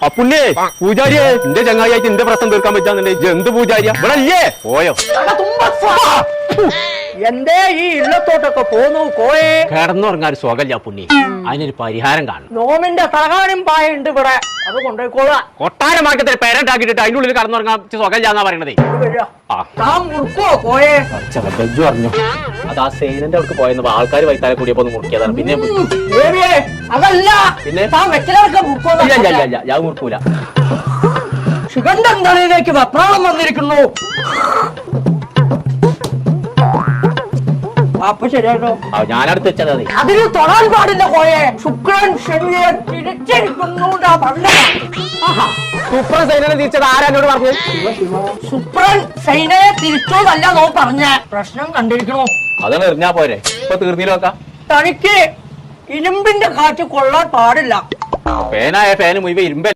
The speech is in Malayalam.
അപ്പുണ്ണിയെ പൂജാരിയെ എന്റെ ചങ്ങായിയായിട്ട് എന്റെ പ്രശ്നം തീർക്കാൻ പറ്റാന്നുണ്ടെ എന്ത് പൂജാരിയാ ഇവിടെ അല്ലേ പോയോ എന്തേ ഈ ഇല്ലത്തോട്ടൊക്കെ പോന്നു കോയെ കിടന്നുറങ്ങാൻ സുഖമില്ല പുണ്ണി അതിനൊരു പരിഹാരം കാണും നോമിന്റെ തലകാണിയും പായുണ്ട് ഇവിടെ അത് കൊണ്ടുപോയിക്കോളാ കൊട്ടാരമാക്കത്തിൽ പേരണ്ടാക്കിട്ട് അതിന്റെ ഉള്ളിൽ കടന്നുറങ്ങാൻ സുഖമില്ലാന്നാ പറയണതേ മുറുക്കോ കോയെ ബെജ്ജു പറഞ്ഞു അത് ആ സേനന്റെ അടുത്ത് പോയെന്ന് ആൾക്കാർ വൈത്താലെ കൂടിയപ്പോ ഒന്ന് മുറിക്കിയതാണ് പിന്നെ അതല്ല പിന്നെ താൻ വെച്ചിലൊക്കെ മുറുക്കോ ഞാൻ മുറിക്കൂല ശിവന്റെ തലയിലേക്ക് വെപ്രാളം വന്നിരിക്കുന്നു അപ്പൊ ശരിയാട്ടോ ഞാനടുത്ത് വെച്ചത് അതെ അതിന് തൊടാൻ പാടില്ല കോയെ ശുക്രൻ ശനിയെ തിരിച്ചിരിക്കുന്നു സൂപ്പർ സൈനനെ തിരിച്ചത് ആരാനോട് പറഞ്ഞു ശുക്രൻ സൈനയെ തിരിച്ചോന്നല്ല നോ പറഞ്ഞ പ്രശ്നം കണ്ടിരിക്കണോ അതാണ് എറിഞ്ഞാ പോരെ ഇപ്പൊ തീർന്നില്ലോക്ക തനിക്ക് ഇരുമ്പിന്റെ കാറ്റ് കൊള്ളാൻ പാടില്ല ഫാനായ ഫാന് മുഴുവൻ ഇരുമ്പ